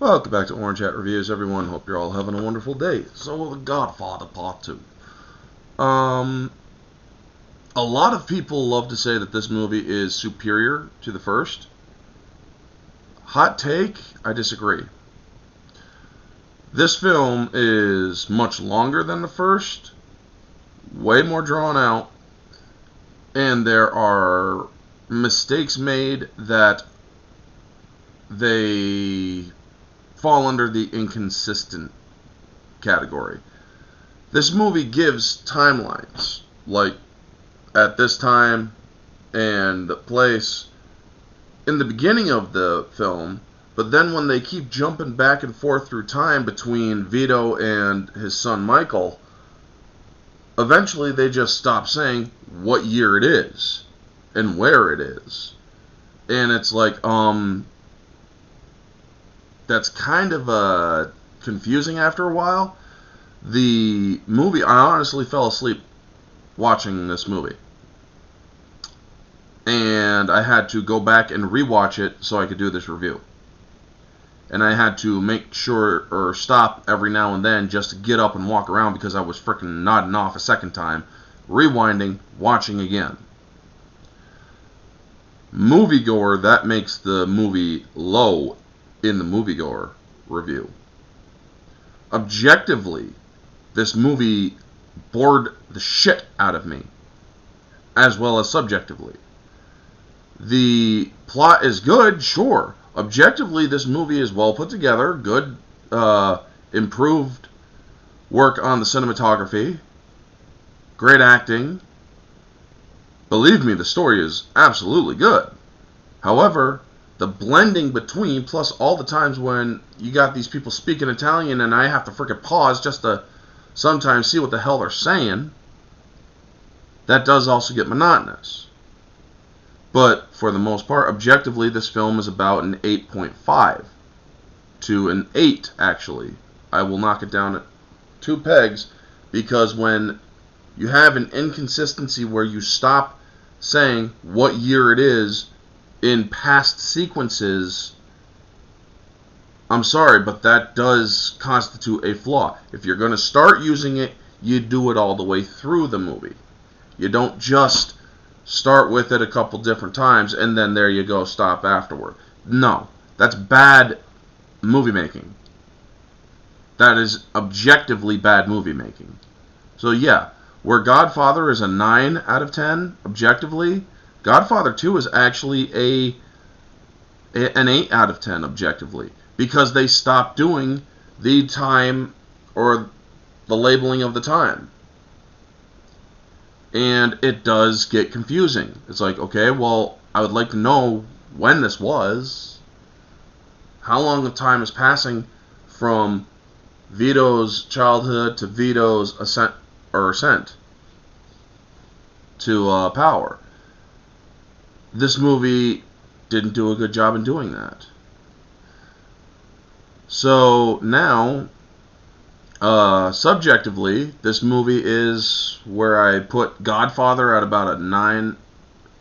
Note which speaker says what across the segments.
Speaker 1: Welcome back to Orange Hat Reviews, everyone. Hope you're all having a wonderful day. So, The Godfather Part 2. A lot of people love to say that this movie is superior to the first. Hot take, I disagree. This film is much longer than the first, way more drawn out, and there are mistakes made that they fall under the inconsistent category. This movie gives timelines, like at this time and the place in the beginning of the film, but then when they keep jumping back and forth through time between Vito and his son Michael, eventually they just stop saying what year it is and where it is. And it's like, that's kind of confusing after a while. The movie, I honestly fell asleep watching this movie. And I had to go back and rewatch it so I could do this review. And I had to make sure, or stop every now and then just to get up and walk around because I was freaking nodding off a second time, rewinding, watching again. Moviegoer, that makes the movie low in the moviegoer review. Objectively, this movie bored the shit out of me, as well as subjectively. The plot is good, sure. Objectively, this movie is well put together, good, improved work on the cinematography, great acting. Believe me, the story is absolutely good. However, the blending between, plus all the times when you got these people speaking Italian and I have to frickin' pause just to sometimes see what the hell they're saying, that does also get monotonous. But for the most part, objectively, this film is about an 8.5 to an 8, actually. I will knock it down at 2 pegs because when you have an inconsistency where you stop saying what year it is in past sequences, I'm sorry, but that does constitute a flaw. If you're going to start using it, you do it all the way through the movie. You don't just start with it a couple different times and then there you go, stop afterward. No, that's bad movie making. That is objectively bad movie making. So yeah, where Godfather is a 9 out of 10, objectively, Godfather 2 is actually an 8 out of 10 objectively, because they stopped doing the time or the labeling of the time. And it does get confusing. It's like, okay, well, I would like to know when this was. How long of time is passing from Vito's childhood to Vito's ascent to power? This movie didn't do a good job in doing that. So now, subjectively, this movie is where I put Godfather at about a 9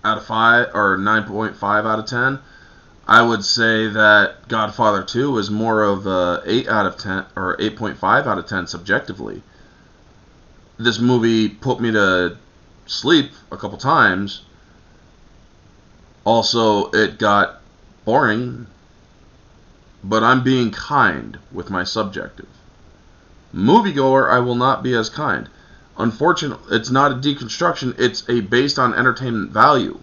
Speaker 1: out of 5, or 9.5 out of 10. I would say that Godfather 2 is more of a 8 out of 10, or 8.5 out of 10 subjectively. This movie put me to sleep a couple times. Also, it got boring, but I'm being kind with my subjective. Moviegoer, I will not be as kind. Unfortunately, it's not a deconstruction, it's a based on entertainment value.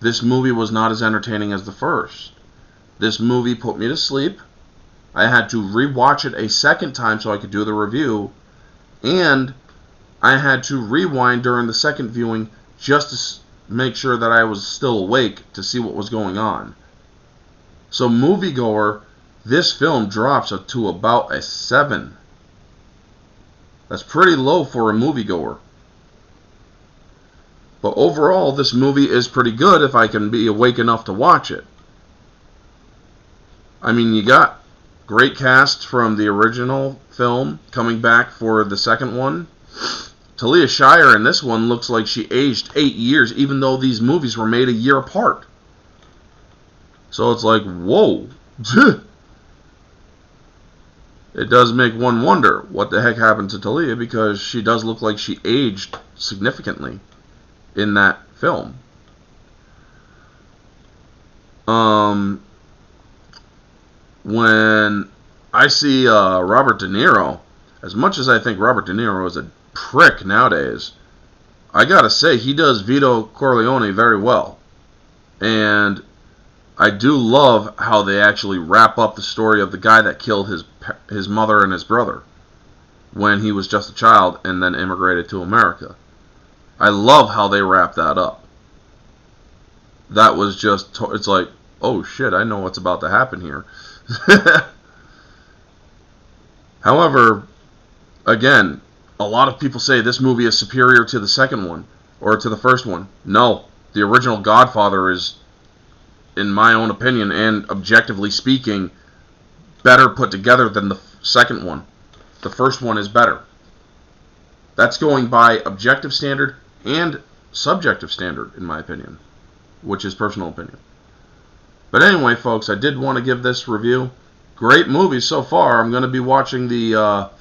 Speaker 1: This movie was not as entertaining as the first. This movie put me to sleep. I had to rewatch it a second time so I could do the review, and I had to rewind during the second viewing just to make sure that I was still awake to see what was going on. So moviegoer, this film drops to about a 7. That's pretty low for a moviegoer. But overall, this movie is pretty good if I can be awake enough to watch it. I mean, you got great cast from the original film coming back for the second one. Talia Shire in this one looks like she aged 8 years, even though these movies were made a year apart. So it's like, whoa. it does make one wonder what the heck happened to Talia, because she does look like she aged significantly in that film. When I see Robert De Niro, as much as I think Robert De Niro is a prick nowadays, I gotta say he does Vito Corleone very well. And I do love how they actually wrap up the story of the guy that killed his mother and his brother when he was just a child and then immigrated to America. I love how they wrap that up. That was just, it's like, oh shit, I know what's about to happen here. However, again, a lot of people say this movie is superior to the second one, or to the first one. No, the original Godfather is, in my own opinion, and objectively speaking, better put together than the second one. The first one is better. That's going by objective standard and subjective standard, in my opinion, which is personal opinion. But anyway, folks, I did want to give this review. Great movie so far. I'm going to be watching the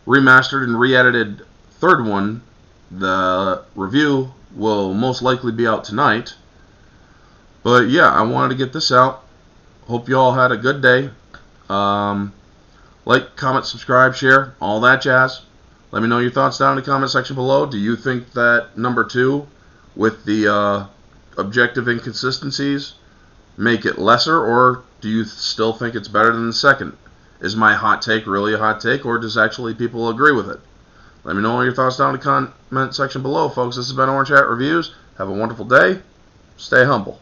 Speaker 1: remastered and re-edited third one. The review will most likely be out tonight. But yeah, I wanted to get this out. Hope you all had a good day. Like, comment, subscribe, share, all that jazz. Let me know your thoughts down in the comment section below. Do you think that number 2, with the objective inconsistencies, make it lesser, or do you still think it's better than the second? Is my hot take really a hot take, or does actually people agree with it? Let me know all your thoughts down in the comment section below, folks. This has been Orange Hat Reviews. Have a wonderful day. Stay humble.